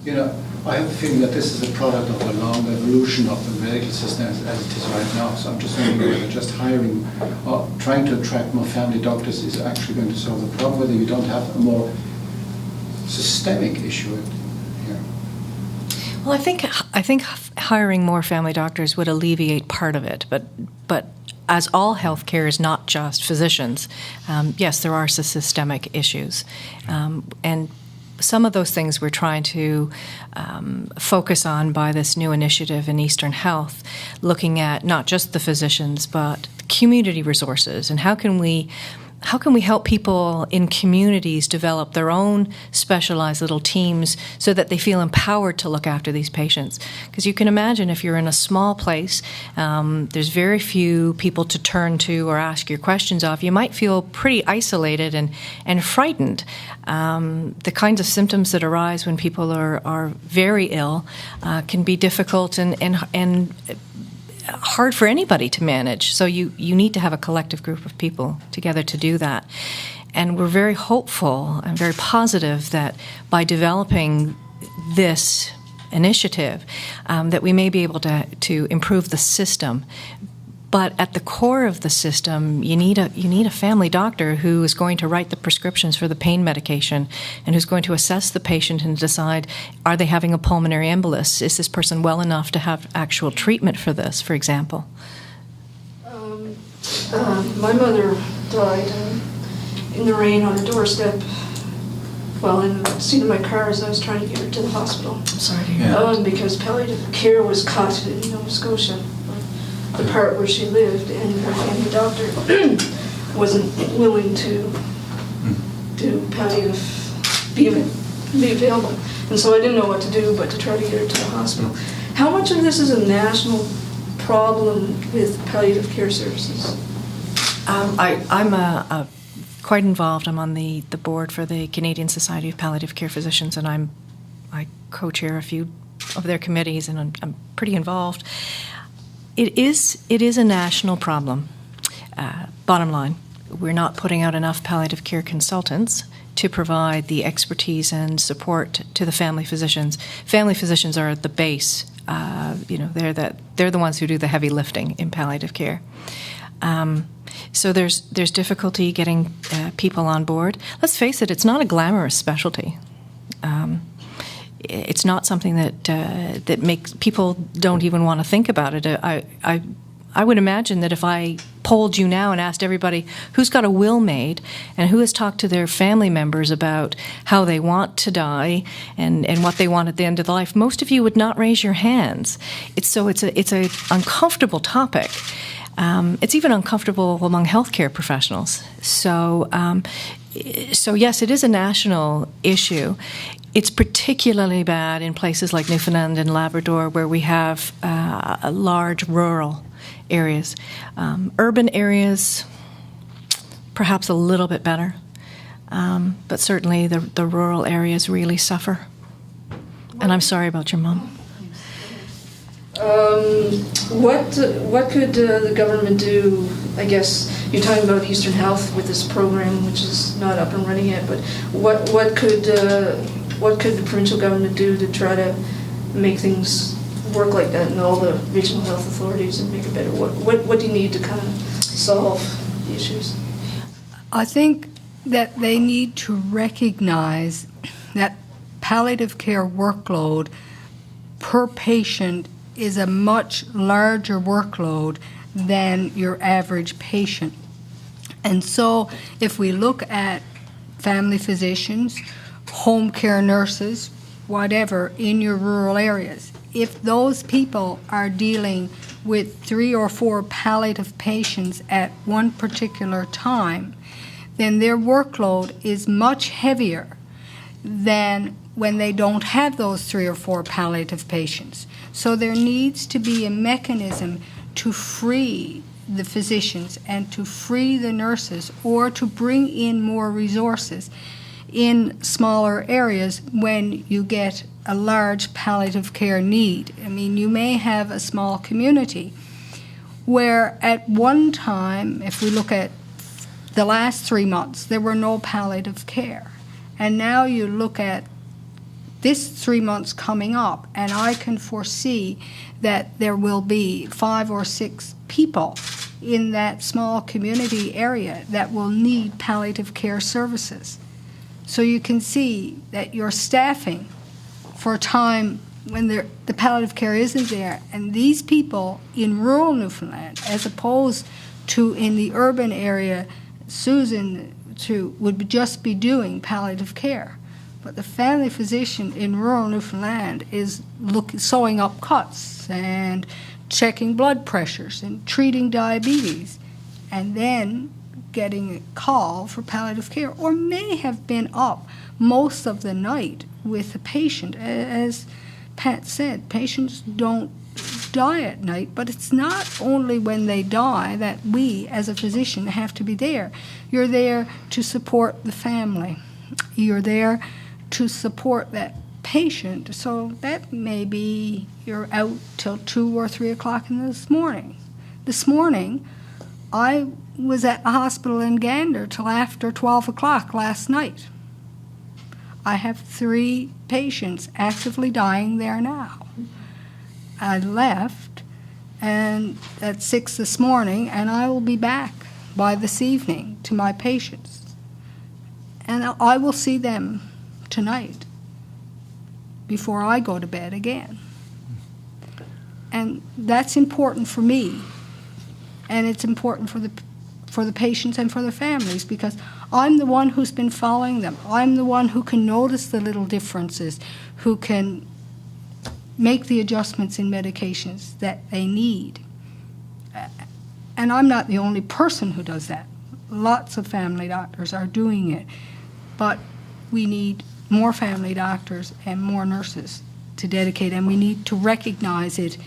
You know, I have a feeling that this is a product of a long evolution of the medical system as it is right now. So I'm just wondering whether just hiring or trying to attract more family doctors is actually going to solve the problem, whether you don't have a more systemic issue here. Well, I think hiring more family doctors would alleviate part of it, but as all healthcare is not just physicians, yes, there are systemic issues, and some of those things we're trying to focus on by this new initiative in Eastern Health, looking at not just the physicians but community resources, and how can we help people in communities develop their own specialized little teams so that they feel empowered to look after these patients? Because you can imagine if you're in a small place, there's very few people to turn to or ask your questions of. You might feel pretty isolated and frightened. The kinds of symptoms that arise when people are very ill can be difficult and hard for anybody to manage. So you need to have a collective group of people together to do that. And we're very hopeful and very positive that by developing this initiative, that we may be able to improve the system. But at the core of the system, you need a family doctor who is going to write the prescriptions for the pain medication and who's going to assess the patient and decide, are they having a pulmonary embolus? Is this person well enough to have actual treatment for this, for example? My mother died in the rain on her doorstep, well, in the seat of my car as I was trying to get her to the hospital. I'm sorry to hear that. Because palliative care was cut in Nova Scotia, the part where she lived, and her family doctor wasn't willing to do palliative, be available. And so I didn't know what to do but to try to get her to the hospital. How much of this is a national problem with palliative care services? I'm quite involved. I'm on the board for the Canadian Society of Palliative Care Physicians, and I co-chair a few of their committees, and I'm pretty involved. It is a national problem. Bottom line, we're not putting out enough palliative care consultants to provide the expertise and support to the family physicians. Family physicians are at the base. They're the ones who do the heavy lifting in palliative care. So there's difficulty getting people on board. Let's face it, it's not a glamorous specialty. It's not something that makes people don't even want to think about it. I would imagine that if I polled you now and asked everybody who's got a will made and who has talked to their family members about how they want to die and what they want at the end of life, most of you would not raise your hands. It's a uncomfortable topic. It's even uncomfortable among healthcare professionals. So yes, it is a national issue. It's particularly bad in places like Newfoundland and Labrador, where we have large rural areas. Urban areas, perhaps a little bit better, but certainly the rural areas really suffer. And I'm sorry about your mom. What could the government do? I guess you're talking about Eastern Health with this program, which is not up and running yet. But what could the provincial government do to try to make things work like that in all the regional health authorities and make it better? What do you need to kind of solve the issues? I think that they need to recognize that palliative care workload per patient is a much larger workload than your average patient. And so if we look at family physicians, home care nurses, whatever, in your rural areas, if those people are dealing with 3 or 4 palliative patients at one particular time, then their workload is much heavier than when they don't have those 3 or 4 palliative patients. So there needs to be a mechanism to free the physicians and to free the nurses, or to bring in more resources in smaller areas when you get a large palliative care need. I mean, you may have a small community where at one time, if we look at the last 3 months, there were no palliative care. And now you look at this 3 months coming up, and I can foresee that there will be 5 or 6 people in that small community area that will need palliative care services. So you can see that you're staffing for a time when the palliative care isn't there. And these people in rural Newfoundland, as opposed to in the urban area, Susan would just be doing palliative care. But the family physician in rural Newfoundland is sewing up cuts and checking blood pressures and treating diabetes, and then getting a call for palliative care, or may have been up most of the night with the patient. As Pat said, patients don't die at night, but it's not only when they die that we as a physician have to be there. You're there to support the family. You're there to support that patient. So that may be you're out till 2 or 3 o'clock in the morning. This morning, I was at the hospital in Gander till after 12 o'clock last night. I have 3 patients actively dying there now. I left and at 6 this morning, and I will be back by this evening to my patients. And I will see them tonight before I go to bed again. And that's important for me, and it's important for the patients and for their families, because I'm the one who's been following them. I'm the one who can notice the little differences, who can make the adjustments in medications that they need. And I'm not the only person who does that. Lots of family doctors are doing it. But we need more family doctors and more nurses to dedicate, and we need to recognize it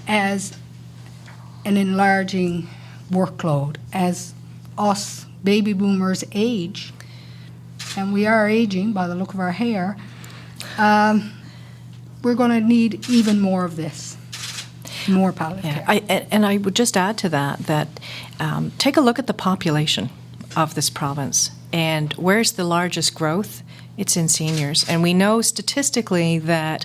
as an enlarging workload as us baby boomers age, and we are aging by the look of our hair. We're going to need even more of this, more palliative care. And I would just add to that take a look at the population of this province, and where's the largest growth? It's in seniors. And we know statistically that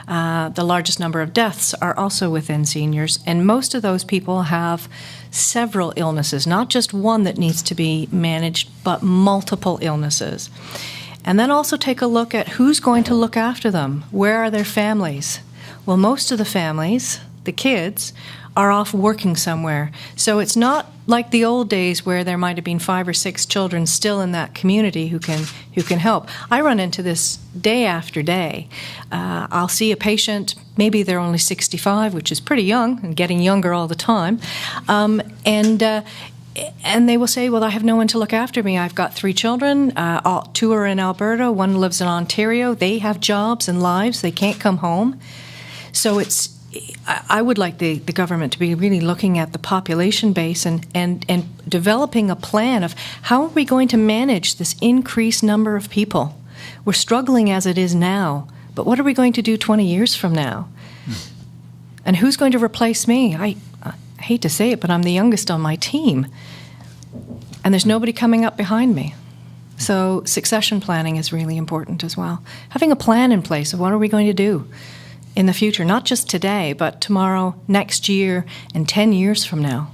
the largest number of deaths are also within seniors, and most of those people have several illnesses, not just one that needs to be managed, but multiple illnesses. And then also take a look at who's going to look after them. Where are their families? Well, most of the families, the kids, are off working somewhere. So it's not like the old days where there might have been 5 or 6 children still in that community who can help. I run into this day after day. I'll see a patient, maybe they're only 65, which is pretty young and getting younger all the time, and they will say, well, I have no one to look after me. I've got 3 children, 2 are in Alberta, 1 lives in Ontario. They have jobs and lives. They can't come home. So I would like the government to be really looking at the population base and developing a plan of how are we going to manage this increased number of people. We're struggling as it is now, but what are we going to do 20 years from now? And who's going to replace me? I hate to say it, but I'm the youngest on my team, and there's nobody coming up behind me. So succession planning is really important as well. Having a plan in place of what are we going to do in the future, not just today, but tomorrow, next year, and 10 years from now.